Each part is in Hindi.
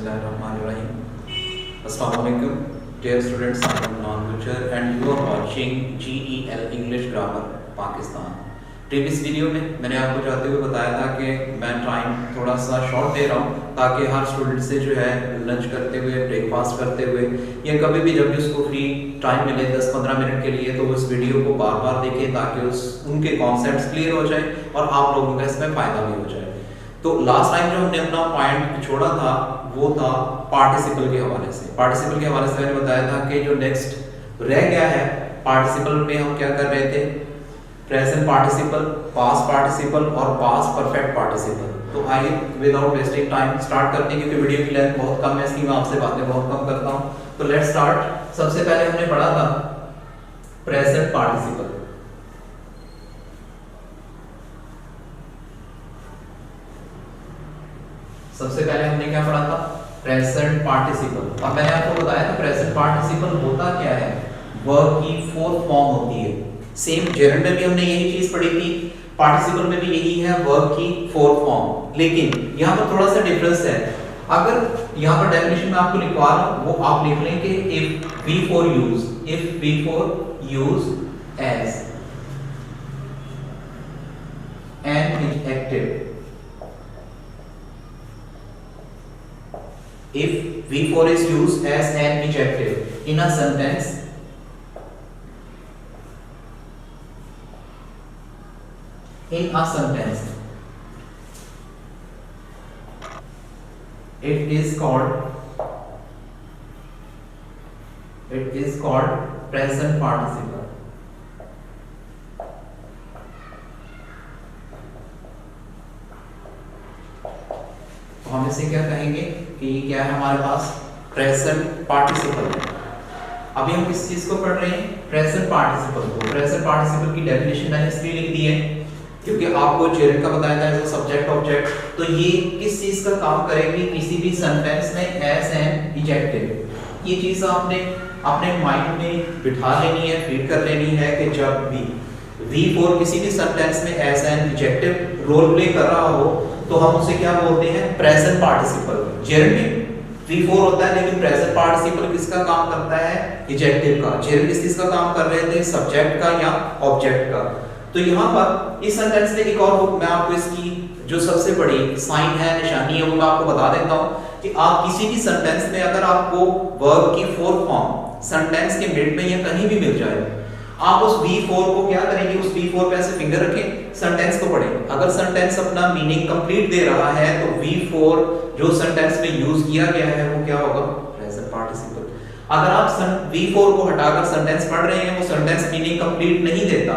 Bismillahirrahmanirrahim. Assalamualaikum, dear students. I am Nan Gujar and you are watching GEL English Grammar Pakistan. Previous video में मैंने आपको जाते हुए बताया था कि मैं टाइम थोड़ा सा शॉर्ट दे रहा हूँ ताकि हर स्टूडेंट से जो है लंच करते हुए, ब्रेकफास्ट करते हुए या कभी भी जब भी उसको फ्री टाइम मिले 10-15 मिनट के लिए तो उस वीडियो को बार बार देखें ताकि उनके कॉन्सेप्ट्स क्लियर हो जाए और आप लोगों का इसमें फ़ायदा भी हो जाए। तो लास्ट टाइम जो हमने अपना पॉइंट छोड़ा था वो था पार्टिसिपल के हवाले से। पार्टिसिपल के हवाले से मैंने बताया था कि जो नेक्स्ट रह गया है पार्टिसिपल में हम क्या कर रहे थे, प्रेजेंट पार्टिसिपल, पास्ट पार्टिसिपल और पास्ट परफेक्ट पार्टिसिपल। तो आइए विदाउट वेस्टिंग टाइम स्टार्ट करते हैं क्योंकि वीडियो की लेंथ बहुत कम है, इसकी मैं आपसे बातें बहुत कम करता हूँ। तो लेट्स स्टार्ट। सबसे पहले हमने पढ़ा था प्रेजेंट पार्टिसिपल। सबसे पहले हमने क्या पढ़ा था, प्रेजेंट पार्टिसिपल। अब मैंने आपको बताया था प्रेजेंट पार्टिसिपल होता क्या है, वर्ब की फोर्थ फॉर्म होती है। सेम जेरंड में भी हमने यही चीज पढ़ी थी, पार्टिसिपल में भी यही है, वर्ब की फोर्थ फॉर्म। लेकिन यहाँ पर थोड़ा सा डिफरेंस है। अगर यहाँ पर डेफिनेशन में आपको लिखवा रहा हूँ वो आप लिख लें कि if V four use as an adjective, if V4 is used as an adjective in a sentence, it is called present participle. तो हम इसे क्या कहेंगे कि ये क्या है हमारे पास, प्रेजेंट पार्टिसिपल है। अभी हम किस चीज को पढ़ रहे हैं, प्रेजेंट पार्टिसिपल को। प्रेजेंट पार्टिसिपल की डेफिनेशन मैंने इसलिए लिख दी है क्योंकि आपको जेरंड का बताया था एज सब्जेक्ट ऑब्जेक्ट। तो ये किस चीज का काम करेगी, किसी भी सेंटेंस में एज एन एडजेक्टिव। ये चीज आपने अपने माइंड में बिठा लेनी है, फीड कर लेनी है कि जब भी V4 किसी भी सेंटेंस में as an adjective role play कर रहा हो तो हम उसे क्या बोलते हैं, प्रेजेंट पार्टिसिपल। जेरंड में V4 होता है लेकिन प्रेजेंट पार्टिसिपल किसका काम करता है, एडजेक्टिव का। जेरंड किस चीज का काम कर रहे थे, सब्जेक्ट का या ऑब्जेक्ट का। तो यहाँ पर इस सेंटेंस में एक और मैं आपको इसकी जो सबसे बड़ी साइन है, निशानी है, वो मैं आपको बता देता हूँ कि आप किसी भी सेंटेंस में अगर आपको वर्ब की फोर्थ फॉर्म सेंटेंस के मिड में या कहीं भी मिल जाए, आप उस V4 को क्या करेंगे, उस V4 पे ऐसे फिंगर रखें, सेंटेंस को पढ़ें। अगर सेंटेंस अपना मीनिंग कंप्लीट दे रहा है तो V4 जो सेंटेंस में यूज किया गया है वो क्या होगा, प्रेजेंट पार्टिसिपल। अगर आप V4 को हटाकर सेंटेंस पढ़ रहे हैं, वो सेंटेंस मीनिंग कंप्लीट नहीं देता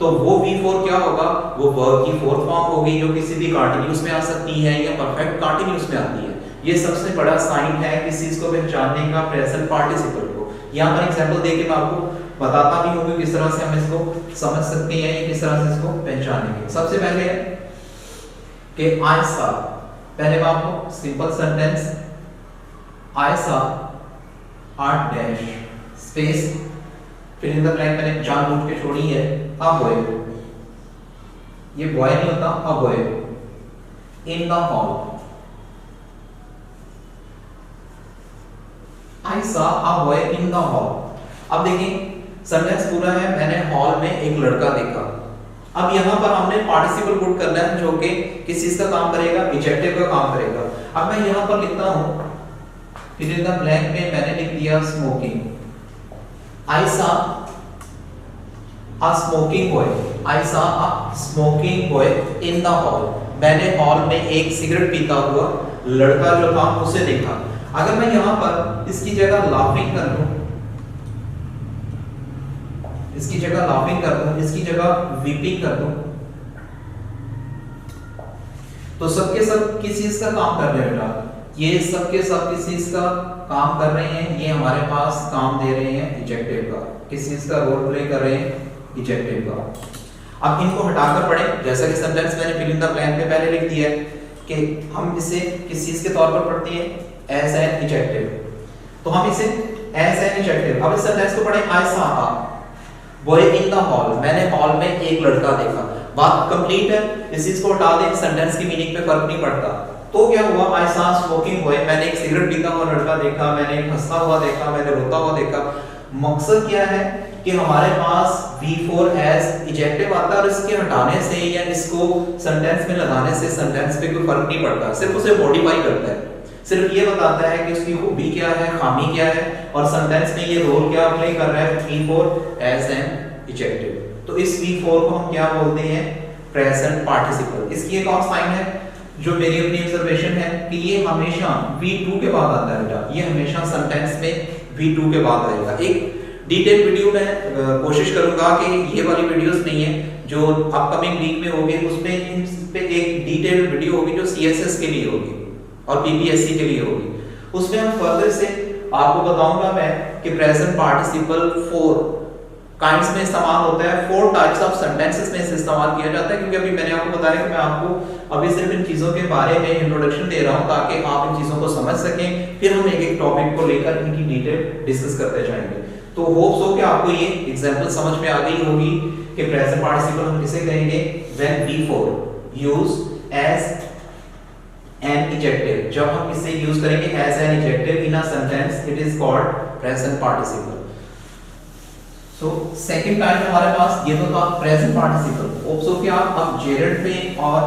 तो वो V4 क्या होगा, वो वर्ब की फोर्थ फॉर्म होगी जो किसी भी कंटीन्यूअस में आ सकती है या परफेक्ट कंटीन्यूअस में आती है। ये सबसे बड़ा साइन है किसी चीज को पहचानने का, प्रेजेंट पार्टिसिपल को। यहाँ पर एग्जांपल देके मैं आपको बताता भी हूँ किस तरह से हम इसको समझ सकते हैं या किस तरह से इसको पहचानेंगे। सबसे पहले है कि आई सा, पहले मैं आपको सिंपल सेंटेंस आई सा आर्ट डैश स्पेस फिर इन द ब्लैंक मैंने जानबूझ के छोड़ी है, अ बॉय, ये बॉय नहीं होता, a boy in the hall. I saw a boy in the hall. अब देखिए सेंटेंस पूरा है, मैंने हॉल में एक लड़का देखा। अब यहाँ पर हमने पार्टिसिपल पुट करना है जो कि किस चीज का काम करेगा, एडजेक्टिव का काम करेगा। अब मैं यहाँ पर लिखता हूँ, फिर इन द ब्लैंक में मैंने लिख दिया smoking. I saw a smoking boy. I saw a smoking boy in the hall. मैंने हॉल में एक सिगरेट पीता हुआ लड़का जो था उसे देखा। अगर मैं यहाँ पर इसकी जगह लाफिंग कर दूं, इसकी जगह लाफिंग कर दूं, इसकी जगह वीपिंग कर दूं, तो सबके सब किस चीज का काम कर रहे हैं बेटा, ये सबके सब किस चीज का काम कर रहे हैं, ये हमारे पास काम दे रहे हैं एडजेक्टिव का। किस चीज का रोल प्ले कर रहे हैं, एडजेक्टिव का। अब इनको हटाकर पढ़ें, जैसा कि सेंटेंस मैंने फिल इन द ब्लैंक में पहले लिख दिया है कि हम इसे किस चीज के तौर पर पढ़ते हैं, एज एन एडजेक्टिव। तो हम इसे एज एन एडजेक्टिव। अब इस सेंटेंस को पढ़ें, आई saw a boy in the hall, मैंने हॉल में एक लड़का देखा। बात कंप्लीट है, इस चीज को हटा दें, सेंटेंस की मीनिंग पे फर्क नहीं पड़ता। तो क्या हुआ, आई सॉ स्मोकिंग बॉय, मैंने एक सिगरेट पीता हुआ लड़का देखा, मैंने एक हंसता हुआ देखा, मैंने रोता हुआ देखा। मकसद क्या है कि हमारे पास V4 एज एडजेक्टिव आता है और इसके हटाने से या इसको सेंटेंस में लगाने से सेंटेंस पे कोई फर्क नहीं पड़ता, सिर्फ उसे मॉडिफाई करता है, सिर्फ ये बताता है कि उसकी खूबी क्या है, खामी क्या है और सेंटेंस में ये रोल क्या प्ले कर रहा है, V4 एज एन एडजेक्टिव। तो इस V4 को हम क्या बोलते हैं, प्रेजेंट पार्टिसिपल। इसकी एक और साइन है जो मेरी अपनी ऑब्जर्वेशन है कि ये हमेशा V2 के बाद आता है बेटा, ये हमेशा सेंटेंस में V2 के बाद आएगा। एक डिटेल वीडियो में कोशिश करूंगा कि ये वाली वीडियोस नहीं है जो अपकमिंग वीक में होगी, उसमें इन पे एक डिटेल वीडियो होगी जो CSS के लिए होगी और PPSC के लिए होगी। उसमें हम फर्दर से आपको बताऊंगा मैं कि प्रेजेंट पार्टिसिपल 4 काइंड्स में इस्तेमाल होता है, 4 टाइप्स ऑफ सेंटेंसेस में इसे इस्तेमाल किया जाता है। क्योंकि अभी मैंने आपको बताया कि मैं आपको अभी सिर्फ इन चीजों के बारे में इंट्रोडक्शन दे रहा हूं ताकि आप इन चीजों को समझ सकें, फिर हम एक एक टॉपिक को लेकर इनकी डिटेल डिस्कस करते जाएंगे। तो होप्स हो कि आपको ये एग्जांपल समझ में आ गई होगी कि प्रेजेंट पार्टिसिपल हम किसे कहेंगे, when V4 used as an adjective, जब हम इसे यूज करेंगे as an adjective in a sentence it is called present participle. So second type हमारे पास ये तो था प्रेजेंट पार्टिसिपल। होप्स हो कि आप अब जेरेड पे और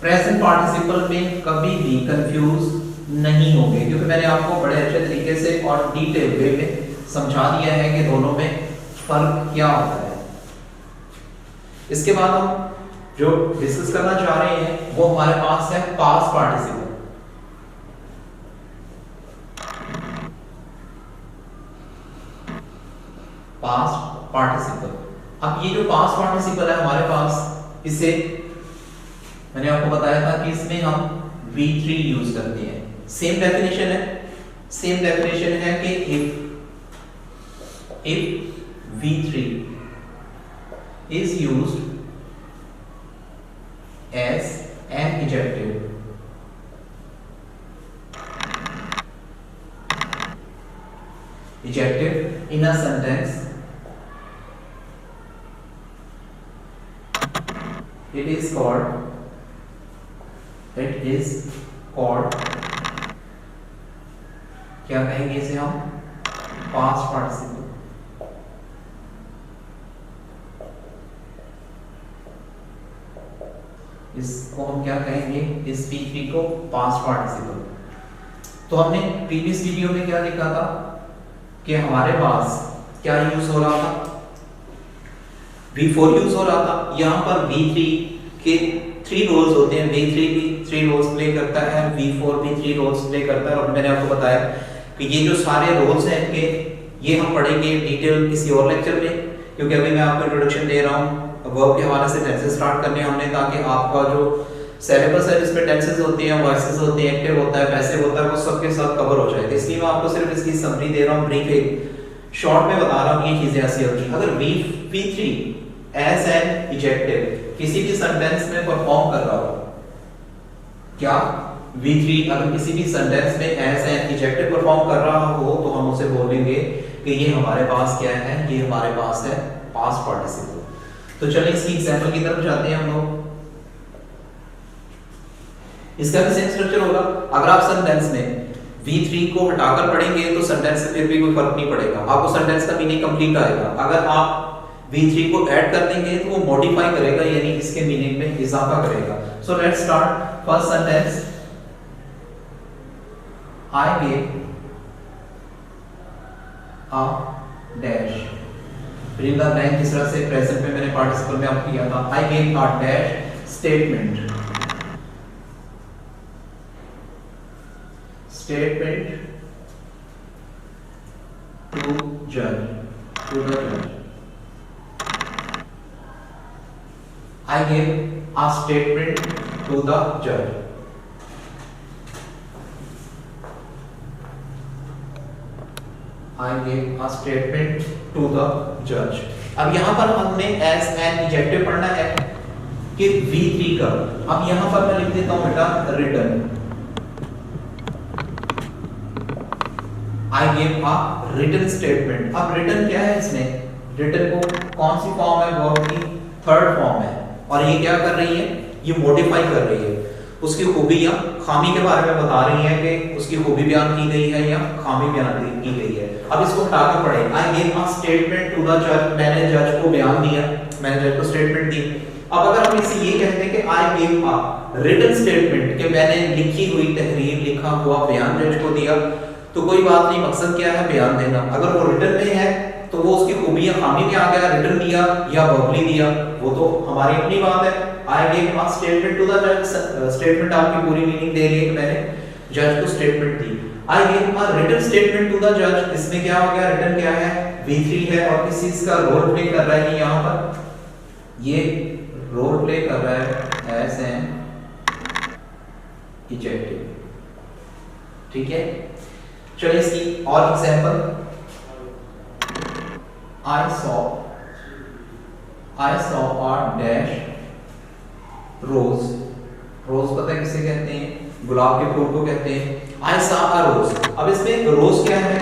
प्रेजेंट पार्टिसिपल में कभी भी कंफ्यूज नहीं होंगे, क्योंकि मैंने आपको बड़े अच्छे तरीके से और डिटेल वे में समझा दिया है कि दोनों में फर्क क्या होता है। इसके बाद हम जो डिस्कस करना चाह रहे हैं वो हमारे पास है पास्ट पार्टिसिपल। पास्ट पार्टिसिपल, अब ये जो पास्ट पार्टिसिपल है हमारे पास, इसे मैंने आपको बताया था कि इसमें हम V3 यूज करते हैं। सेम डेफिनेशन है कि if V3 is used as an adjective in a sentence it is called क्या कहेंगे इसे हम, पास्ट पार्टिसिपल। इसको हम क्या कहेंगे, इस V3 को पास्ट पार्टिसिपल। तो हमने प्रीवियस वीडियो में क्या देखा था कि हमारे पास क्या यूज हो रहा था, V4 यूज हो रहा था। यहाँ पर V3 के 3 रोल्स होते हैं, V3 भी 3 रोल्स प्ले करता है, V4 भी 3 रोल्स प्ले करता है। और मैंने आपको बताया कि ये जो सारे रोल्स हैं इनके, ये हम पढ़ेंगे डिटेल किसी और लेक्चर में, क्योंकि अभी मैं आपको इंट्रोडक्शन दे रहा हूँ वर्ब के हवाले से टेंसेस स्टार्ट करने हमने, ताकि आपका जो सिलेबस है जिसमें टेंसेस होती हैं, वॉइसेस होती हैं, एक्टिव होता है, पैसिव होता है, वो सब के साथ कवर हो जाएगा। इसलिए मैं आपको सिर्फ इसकी समरी दे रहा हूँ, ब्रीफ एक शॉर्ट में बता रहा हूँ ये चीजें ऐसी होती हैं। अगर V3 एज एन एडजेक्टिव किसी भी सेंटेंस में परफॉर्म कर रहा हो, क्या V3 अगर किसी भी सेंटेंस में एज एन एडजेक्टिव परफॉर्म कर रहा हो तो हम उसे बोलेंगे कि ये हमारे पास क्या है, ये हमारे पास है पास्ट पार्टिसिपल। तो चलिए इसकी एग्जांपल की तरफ जाते हैं हम लोग। इसका भी सेम स्ट्रक्चर होगा। अगर आप सेंटेंस में V3 को हटाकर पढ़ेंगे तो सेंटेंस से फिर भी कोई फर्क नहीं पड़ेगा, आपको सेंटेंस का मीनिंग कंप्लीट आएगा। अगर आप V3 को ऐड कर देंगे तो वो मॉडिफाई करेगा, यानी इसके मीनिंग में इजाफा करेगा। So let's start first sentence, I gave a dash, fill the blank जिस तरह से प्रेजेंट में मैंने पार्टिसिपल में आपको किया था। I gave a dash statement to जज, I gave a statement to the judge. I gave a statement to the judge. अब यहाँ पर हमने as an adjective पढ़ना है कि V3 का। अब यहाँ पर मैं लिख देता हूँ बेटा written. I gave a written statement. अब written क्या है इसमें? written को कौन सी फॉर्म है? वर्ब की थर्ड फॉर्म है। और ये क्या कर रही है? ये मॉडिफाई कर रही है। उसकी खूबी या खामी के बारे में बता रही है कि उसकी खूबी बयान की गई है या खामी बयान की गई है। अब इसको हटाकर पढ़े, I give a statement to the जज, मैंने जज को बयान दिया, मैंने जज को स्टेटमेंट दी। अब अगर हम इसे ये कहते हैं कि I give a written statement, कि मैंने लिखी हुई तहरीर, लिखा हुआ बयान जज को दिया, तो कोई बात नहीं, मकसद क्या है, बयान देना। अगर वो रिटन में है तो वो उसकी खूबी या खामी में आ गया, रिटन दिया या वर्बली दिया, वो तो हमारी अपनी बात है। I give a statement to the जज, स्टेटमेंट आपकी पूरी मीनिंग दे रही है कि मैंने जज को स्टेटमेंट दी। I give a written statement to the जज, इसमें क्या हो गया, रिटन क्या है, V3 है, और किस चीज का रोल प्ले कर रहा है यहाँ पर, ये रोल प्ले कर रहा है एज एन एडजेक्टिव। ठीक है, चलिए इसकी और example, I saw a dash rose, रोज पता है किसे कहते हैं, गुलाब के फूल को कहते हैं। I saw a rose, अब इसमें रोज क्या है,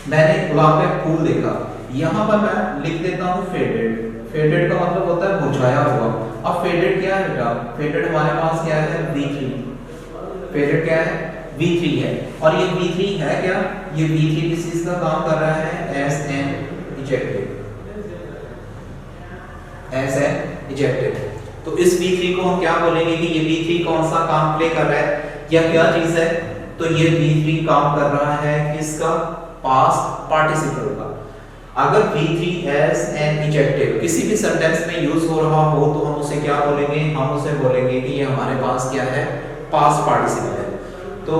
मैंने गुलाब का फूल देखा, यहाँ पर मैं लिख देता हूँ फेडेड। फेडेड का मतलब होता है मुरझाया हुआ। अब फेडेड क्या है बेटा, फेडेड हमारे पास क्या है, V3, फेडेड क्या है, V3 है, और ये V3 है क्या, ये V3 किस चीज का काम कर रहा है, as an adjective, as an adjective. तो इस V3 को हम क्या बोलेंगे कि ये V3 कौन सा काम प्ले कर रहा है, या क्या चीज है, तो ये V3 काम कर रहा है किसका, पास्ट पार्टिसिपल का। अगर V3 एज एन एडजेक्टिव किसी भी सेंटेंस में यूज हो रहा हो तो हम उसे क्या बोलेंगे, हम उसे बोलेंगे कि ये हमारे पास क्या है, पास्ट पार्टिसिपल है। तो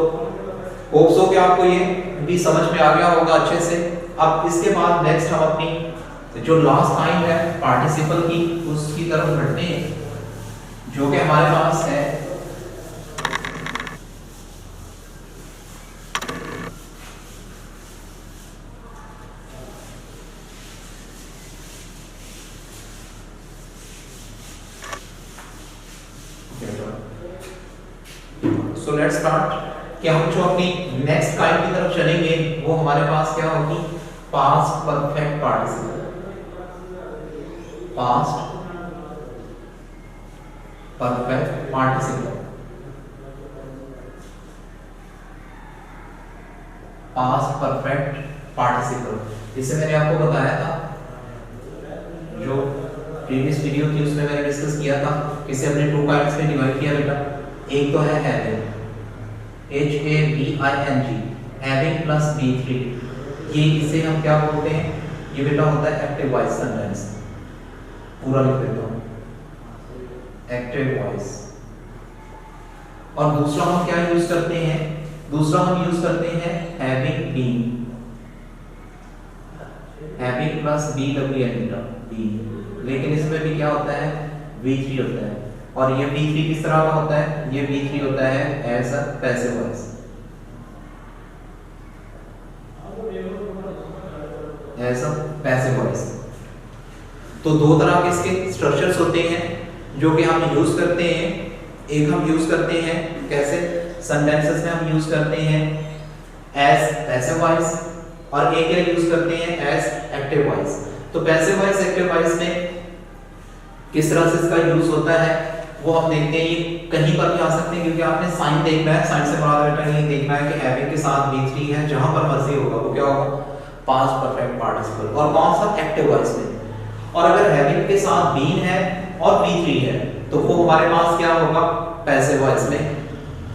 होप सो कि आपको ये भी समझ में आ गया होगा अच्छे से। अब इसके बाद नेक्स्ट हम अपनी जो लास्ट टाइम है पार्टिसिपल की, उसकी तरफ बढ़ते हैं, जो कि हमारे पास है सो लेट्स स्टार्ट। कि हम जो अपनी नेक्स्ट काइंड की तरफ चलेंगे वो हमारे पास क्या होगी, past perfect participle, past perfect participle, past perfect participle. इसे मैंने आपको बताया था, जो प्रीवियस वीडियो थी उसमें मैंने डिस्कस किया था, किसे हमने टू काइंड्स में डिवाइड किया बेटा। एक तो है having, HAVING, having plus V3, ये इसे हम क्या बोलते हैं, ये बेटा होता है एक्टिव वॉइस सेंटेंस। पूरा लिख देता हूं, एक्टिव वॉइस। और दूसरा हम क्या यूज करते हैं, दूसरा हम यूज करते हैं having been, having plus BWN बेटा, बीन। लेकिन इसमें भी क्या होता है, V3 होता है, और ये V3 किस तरह का होता है, ये V3 होता है as a passive voice, as a passive voice. तो दो तरह के इसके स्ट्रक्चर्स होते हैं जो कि हम यूज करते हैं। एक हम यूज करते हैं कैसे, सेंटेंसेस में हम यूज करते हैं एज पैसिव वॉइस, और एक क्या यूज करते हैं एज एक्टिव वॉइस। तो पैसिव वॉइस एक्टिव वॉइस में किस तरह से इसका यूज होता है वो हम देखते हैं। ये कहीं पर भी आ सकते हैं, क्योंकि आपने साइन देखना है, साइन से मुराद बेटा ये देखना है कि हैविंग के साथ V3 है, जहां पर मर्जी होगा वो क्या होगा, पास्ट परफेक्ट पार्टिसिपल, और कौन सा, एक्टिव वॉइस में। और अगर हैविंग के साथ बीन है और V3 है तो वो हमारे पास क्या होगा, पैसिव वॉइस में।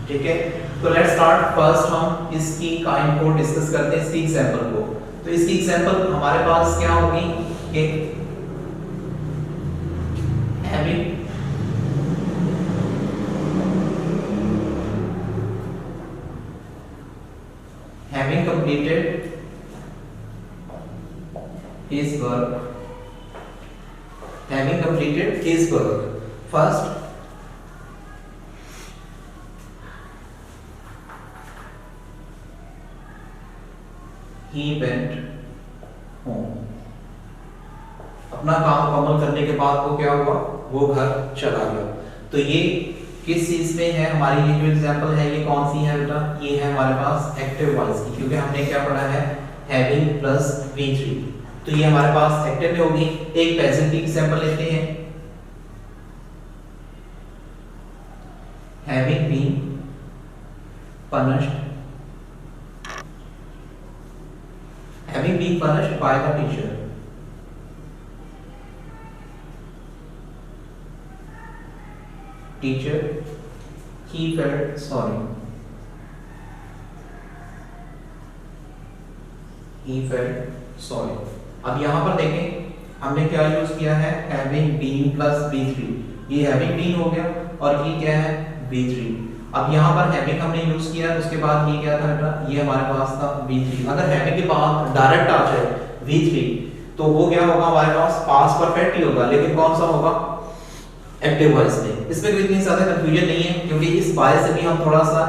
ठीक है, तो लेट्स स्टार्ट। फर्स्ट हम इसकी काइंड को डिस्कस करते हैं, इसकी एग्जांपल को। तो इसकी एग्जांपल हमारे पास क्या होगी कि having completed his work, having completed his work, first he went home, अपना काम मुकम्मल करने के बाद वो क्या हुआ, वो घर चला गया। तो ये किस चीज में है, हमारी ये जो एग्जांपल है ये कौन सी है बेटा, ये है हमारे पास एक्टिव वॉइस की, क्योंकि हमने क्या पढ़ा है, हैविंग प्लस V3, तो ये हमारे पास एक्टिव में होगी। एक पैसिव की एग्जांपल लेते हैं, having been punished, having been punished by the teacher. Teacher, he felt sorry. He felt sorry. अब यहाँ पर देखें हमने क्या यूज किया है, having been plus B3. ये having been हो गया और ये क्या है B3. अब यहाँ पर having हमने यूज किया, उसके बाद ये क्या था बेटा, ये हमारे पास था B3. अगर having के बाद डायरेक्ट आ जाए V3 तो वो क्या होगा हमारे पास पास्ट परफेक्ट ही होगा, लेकिन कौन सा होगा एक्टिव वॉइस में. इसमें कोई इतनी ज्यादा कंफ्यूजन नहीं है क्योंकि इस बाय से भी हम थोड़ा सा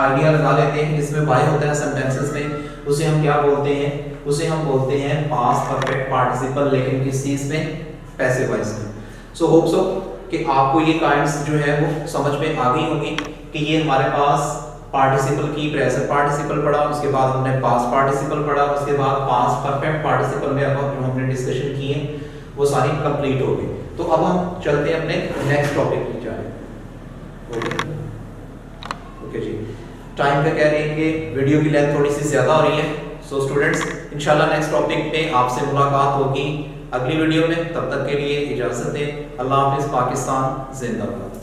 आइडिया लगा लेते हैं. इसमें बाय होता है सेंटेंसेस में, उसे हम क्या बोलते हैं, उसे हम बोलते हैं पास्ट परफेक्ट पार्टिसिपल, लेकिन किस चीज में, पैसिव वॉइस में. सो होप सो कि आपको ये काइंड्स जो है वो समझ में आ गई होंगी कि ये हमारे पास पार्टिसिपल की प्रेजेंट पार्टिसिपल पढ़ा, उसके बाद हमने पास्ट पार्टिसिपल पढ़ा, उसके बाद पास्ट परफेक्ट पार्टिसिपल में अब जो हमने डिस्कशन किए वो सारी कंप्लीट हो गई. तो अब हम चलते हैं अपने नेक्स्ट टॉपिक की जाने. ओके जी, टाइम पे कह रहे हैं कि वीडियो की लेंथ थोड़ी सी ज्यादा हो रही है. सो स्टूडेंट्स इंशाल्लाह नेक्स्ट टॉपिक पे आपसे मुलाकात होगी अगली वीडियो में. तब तक के लिए इजाजत दें. अल्लाह हाफिज. पाकिस्तान जिंदाबाद.